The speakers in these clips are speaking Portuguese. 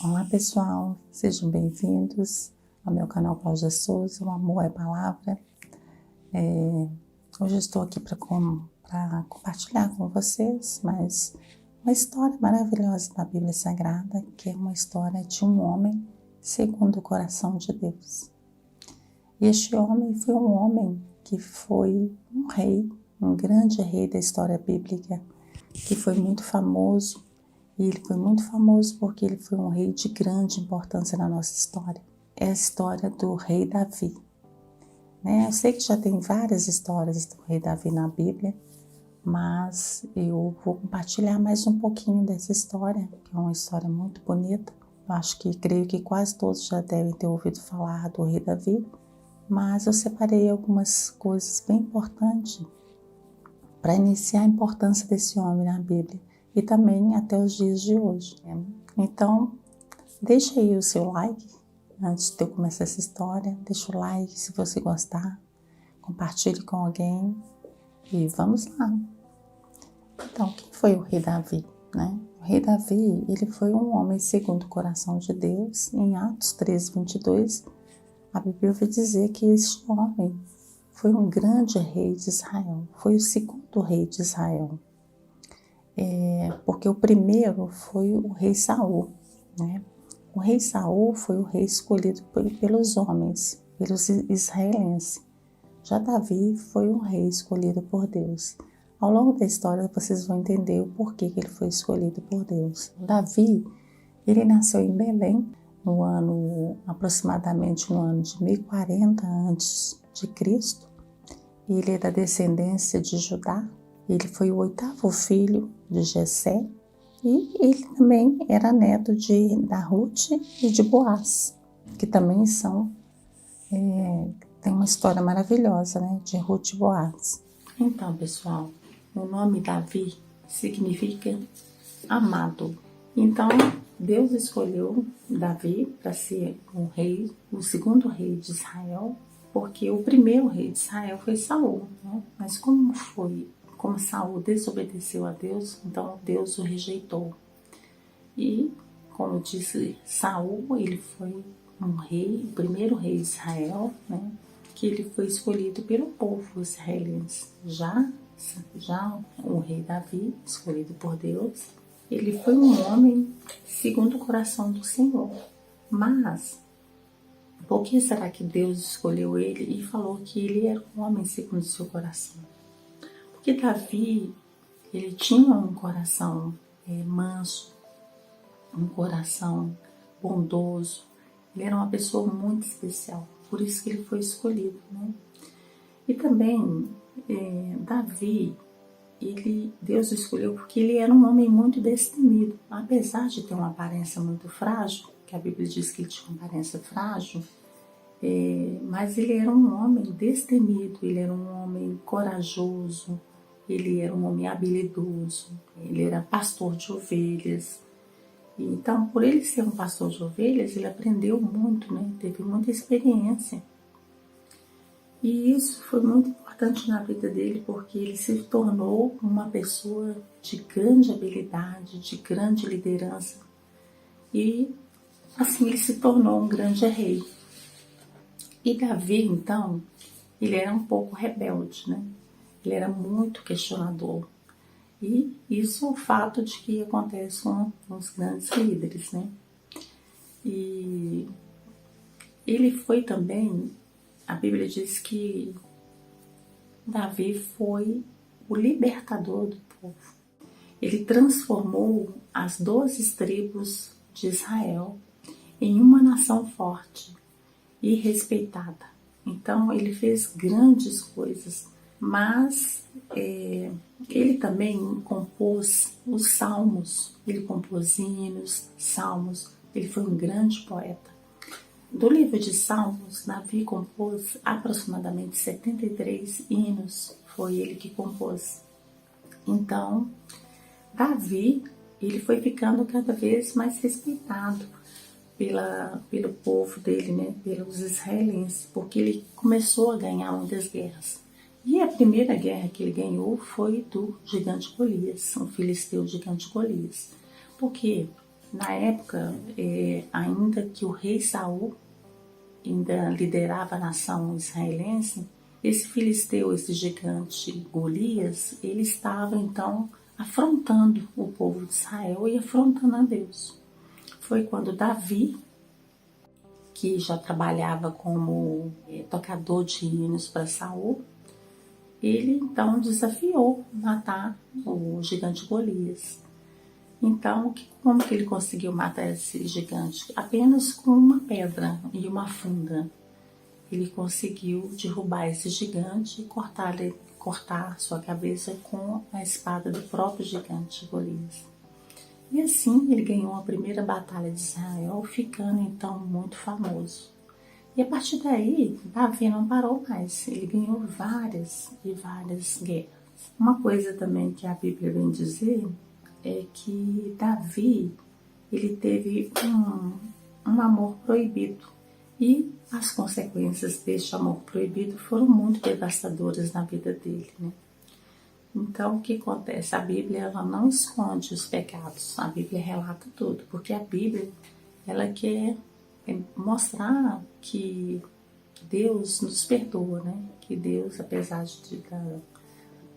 Olá pessoal, sejam bem-vindos ao meu canal Cláudia Souza, o Amor é Palavra. Hoje eu estou aqui para compartilhar com vocês uma história maravilhosa da Bíblia Sagrada, que é uma história de um homem segundo o coração de Deus. E este homem foi um homem que foi um rei, um grande rei da história bíblica, que foi muito famoso. E ele foi muito famoso porque ele foi um rei de grande importância na nossa história. É a história do rei Davi. Eu sei que já tem várias histórias do rei Davi na Bíblia, mas eu vou compartilhar mais um pouquinho dessa história, que é uma história muito bonita. Creio que quase todos já devem ter ouvido falar do rei Davi, mas eu separei algumas coisas bem importantes para iniciar a importância desse homem na Bíblia e também até os dias de hoje. Então, deixa aí o seu like antes de eu começar essa história. Deixa o like se você gostar, compartilhe com alguém e vamos lá. Então, quem foi o rei Davi? O rei Davi, ele foi um homem segundo o coração de Deus. Em Atos 13:22, a Bíblia vai dizer que este homem foi um grande rei de Israel, foi o segundo rei de Israel. Porque o primeiro foi o rei Saul, O rei Saul foi o rei escolhido pelos homens, pelos israelenses. Já Davi foi um rei escolhido por Deus. Ao longo da história vocês vão entender o porquê que ele foi escolhido por Deus. Davi, ele nasceu em Belém, aproximadamente no ano de 1040 a.C. Ele é da descendência de Judá. Ele foi o 8º filho de Jessé e ele também era neto da Ruth e de Boaz, que também tem uma história maravilhosa, de Ruth e Boaz. Então, pessoal, o nome Davi significa amado. Então, Deus escolheu Davi para ser o segundo rei de Israel, porque o primeiro rei de Israel foi Saul, Mas como Saul desobedeceu a Deus, então Deus o rejeitou. E, como disse Saul, ele foi um rei, o primeiro rei de Israel, que ele foi escolhido pelo povo israelense. Já o rei Davi, escolhido por Deus, ele foi um homem segundo o coração do Senhor. Mas, por que será que Deus escolheu ele e falou que ele era um homem segundo o seu coração? Porque Davi, ele tinha um coração manso, um coração bondoso. Ele era uma pessoa muito especial, por isso que ele foi escolhido, E também, Davi, Deus o escolheu porque ele era um homem muito destemido. Apesar de ter uma aparência muito frágil, que a Bíblia diz que ele tinha uma aparência frágil, mas ele era um homem destemido, ele era um homem corajoso, ele era um homem habilidoso, ele era pastor de ovelhas. Então, por ele ser um pastor de ovelhas, ele aprendeu muito, Teve muita experiência. E isso foi muito importante na vida dele, porque ele se tornou uma pessoa de grande habilidade, de grande liderança. E assim ele se tornou um grande rei. E Davi, então, ele era um pouco rebelde, Ele era muito questionador. E isso é o fato de que acontece com os grandes líderes, E ele foi também, a Bíblia diz que Davi foi o libertador do povo. Ele transformou as 12 tribos de Israel em uma nação forte e respeitada. Então ele fez grandes coisas, mas ele também compôs os salmos, ele compôs hinos, salmos, ele foi um grande poeta. Do livro de Salmos, Davi compôs aproximadamente 73 hinos, foi ele que compôs. Então, Davi, ele foi ficando cada vez mais respeitado pelo povo dele, pelos israelenses, porque ele começou a ganhar muitas guerras. E a primeira guerra que ele ganhou foi do gigante Golias, um filisteu gigante Golias. Por quê? Na época, ainda que o rei Saul ainda liderava a nação israelense, esse filisteu, esse gigante Golias, ele estava então afrontando o povo de Israel e afrontando a Deus. Foi quando Davi, que já trabalhava como tocador de hinos para Saul, ele então desafiou matar o gigante Golias. Então, como que ele conseguiu matar esse gigante? Apenas com uma pedra e uma funda. Ele conseguiu derrubar esse gigante e cortar sua cabeça com a espada do próprio gigante Golias. E assim ele ganhou a primeira batalha de Israel, ficando então muito famoso. E a partir daí, Davi não parou mais. Ele ganhou várias e várias guerras. Uma coisa também que a Bíblia vem dizer é que Davi, ele teve um amor proibido. E as consequências deste amor proibido foram muito devastadoras na vida dele, né? Então, o que acontece? A Bíblia, ela não esconde os pecados. A Bíblia relata tudo, porque a Bíblia, ela quer mostrar que Deus nos perdoa, né? Que Deus, apesar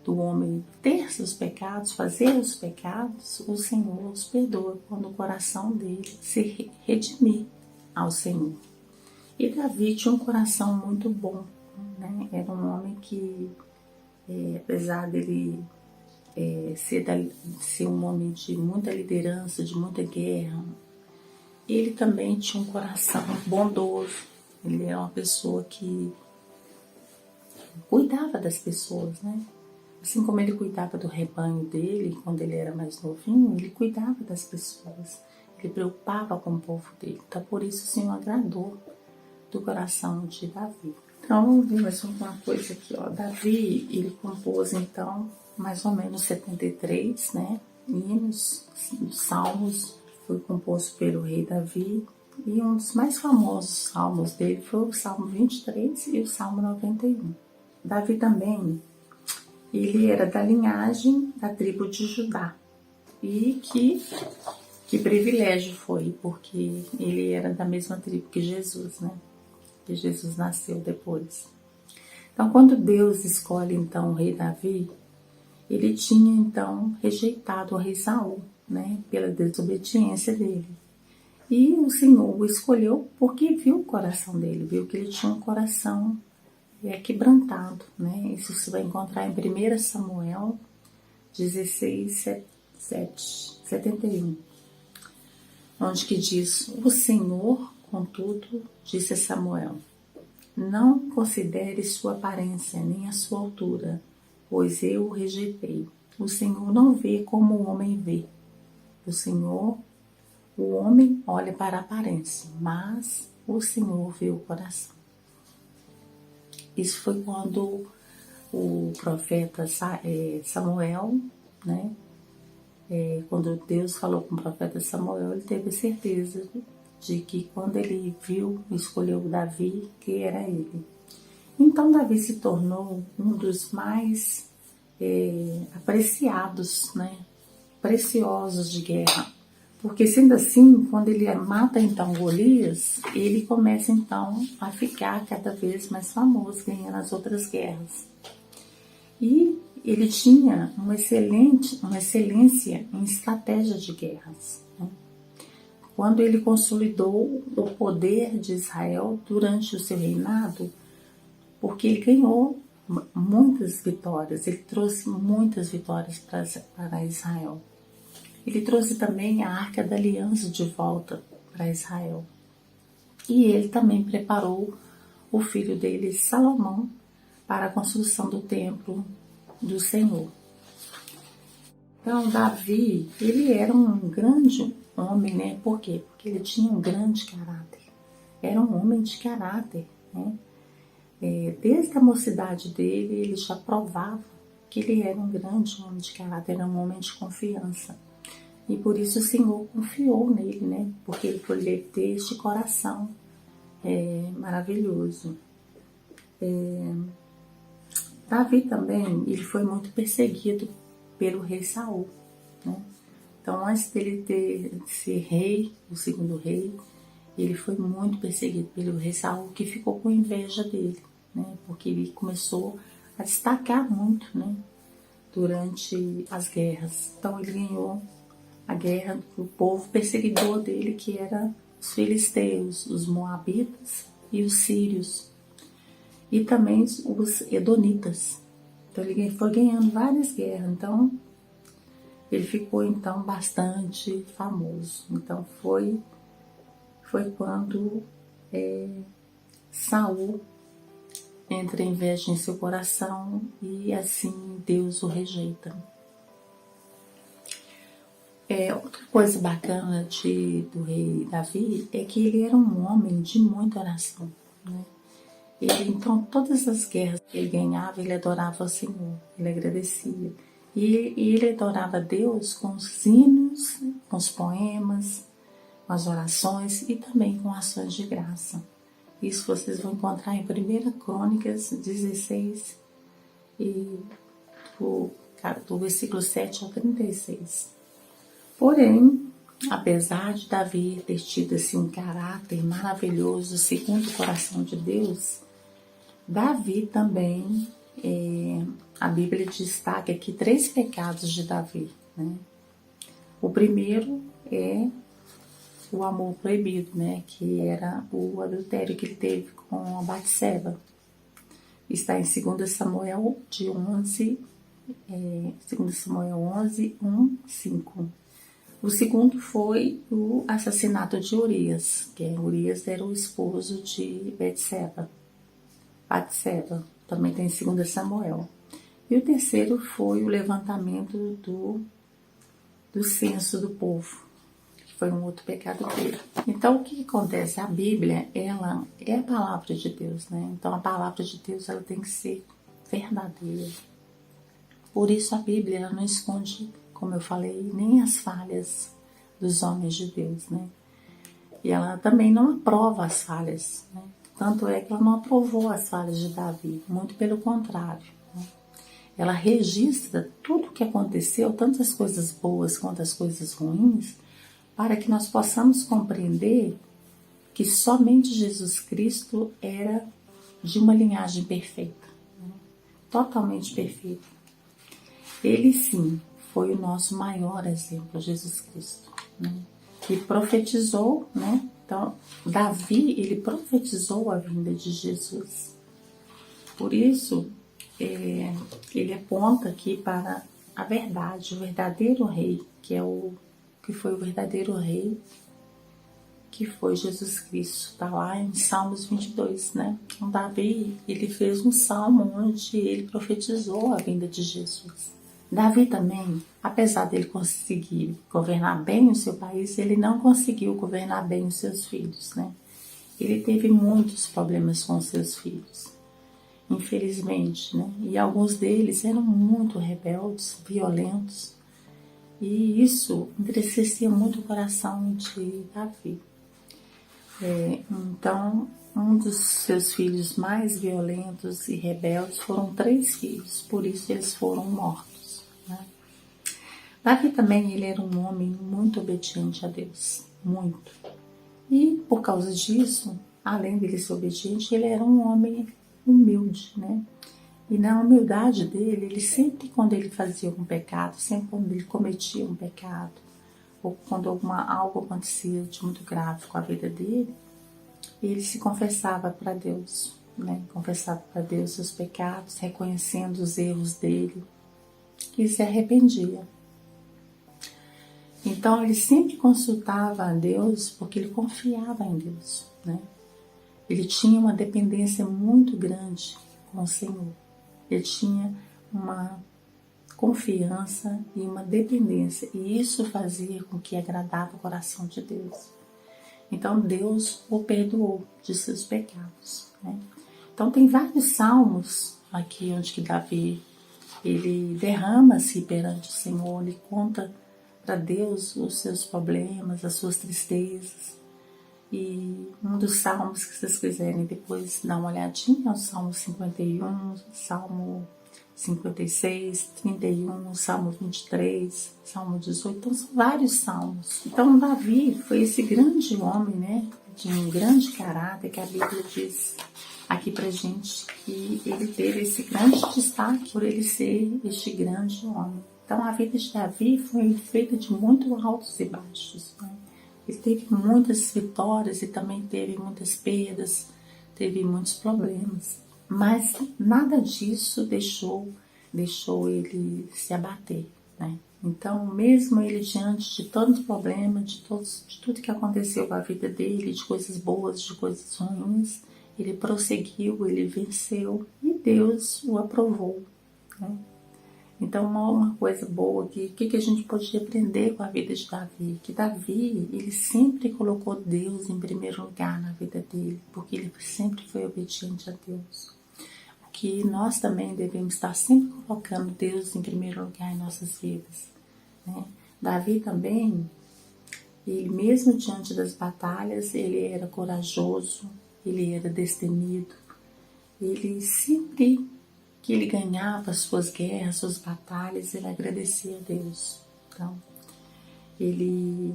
do homem ter seus pecados, fazer os pecados, o Senhor os perdoa quando o coração dele se redimir ao Senhor. E Davi tinha um coração muito bom, né? Era um homem que, apesar dele ser um homem de muita liderança, de muita guerra, ele também tinha um coração bondoso. Ele era uma pessoa que cuidava das pessoas, né? Assim como ele cuidava do rebanho dele, quando ele era mais novinho, ele cuidava das pessoas. Ele preocupava com o povo dele. Então, por isso, o Senhor agradou do coração de Davi. Então, vamos ver mais uma coisa aqui, ó. Davi, ele compôs, então, mais ou menos 73, né? Hinos, salmos, foi composto pelo rei Davi. E um dos mais famosos salmos dele foi o Salmo 23 e o Salmo 91. Davi também, ele era da linhagem da tribo de Judá. E que privilégio foi, porque ele era da mesma tribo que Jesus, né? Que Jesus nasceu depois. Então, quando Deus escolhe então o rei Davi, ele tinha então rejeitado o rei Saul, né? Pela desobediência dele. E o Senhor o escolheu porque viu o coração dele, viu que ele tinha um coração quebrantado, né? Isso você vai encontrar em 1 Samuel 16, 71, onde que diz: o Senhor, contudo, disse a Samuel, não considere sua aparência nem a sua altura, pois eu o rejeitei. O Senhor não vê como o homem vê. O homem olha para a aparência, mas o Senhor vê o coração. Isso foi quando o profeta Samuel, né? Quando Deus falou com o profeta Samuel, ele teve certeza de que quando ele escolheu Davi, que era ele. Então Davi se tornou um dos mais apreciados, né? Preciosos de guerra. Porque sendo assim, quando ele mata então Golias, ele começa então a ficar cada vez mais famoso, ganhando as outras guerras. E ele tinha uma excelência em estratégia de guerras, né? Quando ele consolidou o poder de Israel durante o seu reinado, porque ele ganhou muitas vitórias, ele trouxe muitas vitórias para Israel. Ele trouxe também a Arca da Aliança de volta para Israel. E ele também preparou o filho dele, Salomão, para a construção do templo do Senhor. Então, Davi, ele era um grande homem, né? Por quê? Porque ele tinha um grande caráter. Era um homem de caráter, né? Desde a mocidade dele, ele já provava que ele era um grande homem de caráter, era um homem de confiança. E por isso o Senhor confiou nele, né? Porque ele poderia ter este coração maravilhoso. Davi também, ele foi muito perseguido pelo rei Saul, né? Então, antes dele ser rei, o segundo rei, ele foi muito perseguido pelo rei Saul, que ficou com inveja dele, né? Porque ele começou a destacar muito, né? Durante as guerras. Então, ele ganhou a guerra do povo perseguidor dele, que era os filisteus, os moabitas e os sírios, e também os edonitas. Então ele foi ganhando várias guerras, então ele ficou então bastante famoso. Então foi quando Saul entra em inveja em seu coração e assim Deus o rejeita. Outra coisa bacana do rei Davi é que ele era um homem de muita oração, né? Então, todas as guerras que ele ganhava, ele adorava o Senhor, ele agradecia. E ele adorava Deus com os hinos, com os poemas, com as orações e também com ações de graça. Isso vocês vão encontrar em 1 Crônicas 16, do versículo 7 ao 36. Porém, apesar de Davi ter tido assim, um caráter maravilhoso, segundo o coração de Deus, Davi também, a Bíblia destaca aqui 3 pecados de Davi, né? O primeiro é o amor proibido, né? Que era o adultério que ele teve com a Batseba. Está em 2 Samuel 11, 2 Samuel 11, 1, 5. O segundo foi o assassinato de Urias, que Urias era o esposo de Batseba, também tem em 2 Samuel. E o terceiro foi o levantamento do censo do povo, que foi um outro pecado dele. Então, o que acontece? A Bíblia, ela é a palavra de Deus, né? Então, a palavra de Deus, ela tem que ser verdadeira. Por isso, a Bíblia, ela não esconde, como eu falei, nem as falhas dos homens de Deus, né? E ela também não aprova as falhas, né? Tanto é que ela não aprovou as falhas de Davi, muito pelo contrário, né? Ela registra tudo o que aconteceu, tanto as coisas boas quanto as coisas ruins, para que nós possamos compreender que somente Jesus Cristo era de uma linhagem perfeita, né? Totalmente perfeita. Ele sim foi o nosso maior exemplo, Jesus Cristo, né? Que profetizou, né? Então, Davi, ele profetizou a vinda de Jesus. Por isso, ele aponta aqui para a verdade, o verdadeiro rei, que foi o verdadeiro rei, que foi Jesus Cristo. Está lá em Salmos 22, né? Então, Davi, ele fez um salmo onde ele profetizou a vinda de Jesus. Davi também, apesar dele conseguir governar bem o seu país, ele não conseguiu governar bem os seus filhos, né? Ele teve muitos problemas com os seus filhos, infelizmente, né? E alguns deles eram muito rebeldes, violentos, e isso entristecia muito o coração de Davi. Então, um dos seus filhos mais violentos e rebeldes foram 3 filhos, por isso eles foram mortos, né? Davi também, ele era um homem muito obediente a Deus, muito. E por causa disso, além dele ser obediente, ele era um homem humilde, né? E na humildade dele, ele sempre, quando ele fazia um pecado, sempre quando ele cometia um pecado, ou quando algo acontecia de muito grave com a vida dele, ele se confessava para Deus, né? Confessava para Deus seus pecados, reconhecendo os erros dele, e se arrependia. Então, ele sempre consultava a Deus porque ele confiava em Deus, né? Ele tinha uma dependência muito grande com o Senhor. Ele tinha uma confiança e uma dependência, e isso fazia com que agradava o coração de Deus. Então, Deus o perdoou de seus pecados, né? Então, tem vários salmos aqui onde que Davi, ele derrama-se perante o Senhor, ele conta para Deus os seus problemas, as suas tristezas. E um dos salmos que vocês quiserem depois dar uma olhadinha é o Salmo 51, Salmo 56, 31, Salmo 23, Salmo 18, então são vários salmos. Então Davi foi esse grande homem, né, de um grande caráter, que a Bíblia diz aqui pra gente que ele teve esse grande destaque por ele ser este grande homem. Então a vida de Davi foi feita de muitos altos e baixos, né? Ele teve muitas vitórias e também teve muitas perdas, teve muitos problemas. Mas nada disso deixou ele se abater, né? Então, mesmo ele diante de tantos problemas, de tudo que aconteceu com a vida dele, de coisas boas, de coisas ruins, ele prosseguiu, ele venceu e Deus o aprovou, né? Então, uma coisa boa que a gente pode aprender com a vida de Davi, que Davi, ele sempre colocou Deus em primeiro lugar na vida dele, porque ele sempre foi obediente a Deus. Que nós também devemos estar sempre colocando Deus em primeiro lugar em nossas vidas, né? Davi também, ele mesmo diante das batalhas, ele era corajoso, ele era destemido, ele sempre que ele ganhava suas guerras, suas batalhas, ele agradecia a Deus. Então, ele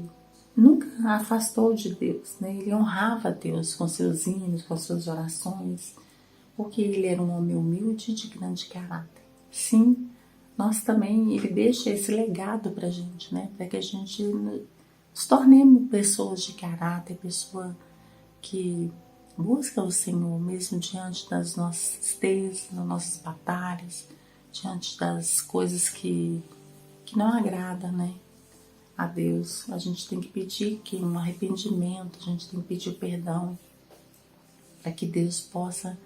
nunca afastou de Deus, né? Ele honrava a Deus com seus hinos, com suas orações, porque ele era um homem humilde de grande caráter. Sim, nós também, ele deixa esse legado pra gente, né? Para que a gente nos tornemos pessoas de caráter, pessoa que busca o Senhor mesmo diante das nossas tristezas, das nossas batalhas, diante das coisas que não agradam, né, a Deus. A gente tem que pedir que um arrependimento, a gente tem que pedir perdão para que Deus possa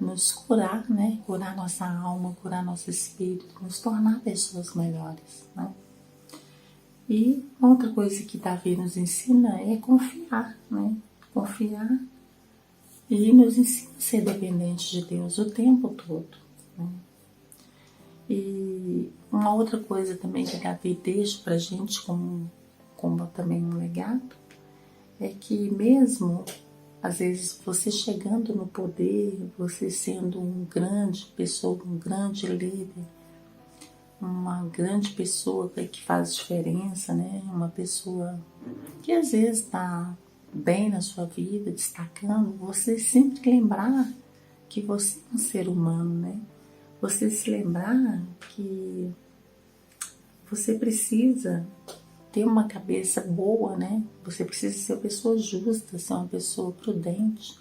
nos curar, né, curar nossa alma, curar nosso espírito, nos tornar pessoas melhores, né. E outra coisa que Davi nos ensina é confiar, né, confiar. E nos ensina a ser dependentes de Deus o tempo todo, né? E uma outra coisa também que Davi deixa pra gente como também um legado, é que mesmo, às vezes, você chegando no poder, você sendo um grande pessoa, um grande líder, uma grande pessoa que faz diferença, né? Uma pessoa que às vezes está bem na sua vida, destacando, você sempre lembrar que você é um ser humano, né? Você se lembrar que você precisa ter uma cabeça boa, né? Você precisa ser uma pessoa justa, ser uma pessoa prudente.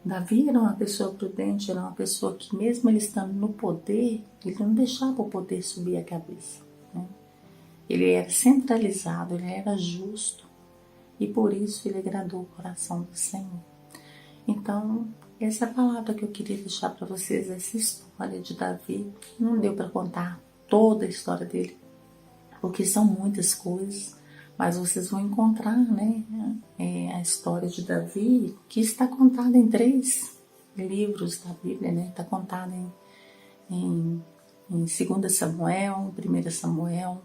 Davi era uma pessoa prudente, era uma pessoa que mesmo ele estando no poder, ele não deixava o poder subir a cabeça, né? Ele era centralizado, ele era justo. E por isso ele agradou o coração do Senhor. Então, essa é a palavra que eu queria deixar para vocês, essa história de Davi. Não deu para contar toda a história dele, porque são muitas coisas, mas vocês vão encontrar, né, a história de Davi, que está contada em 3 livros da Bíblia, né? Está contada em 2 Samuel, 1 Samuel,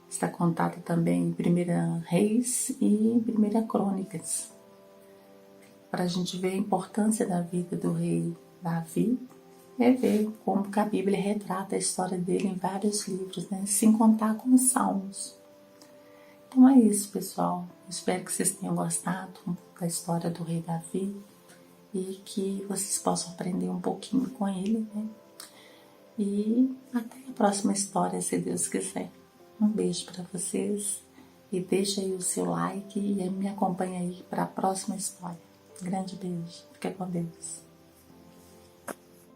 está contada também em 1 Reis e em 1 Crônicas, para a gente ver a importância da vida do rei Davi, é ver como que a Bíblia retrata a história dele em vários livros, né? Sem contar com os salmos. Então é isso, pessoal. Espero que vocês tenham gostado da história do rei Davi e que vocês possam aprender um pouquinho com ele, né? E até a próxima história, se Deus quiser. Um beijo para vocês e deixa aí o seu like e me acompanha aí para a próxima história. Grande beijo. Fica com Deus.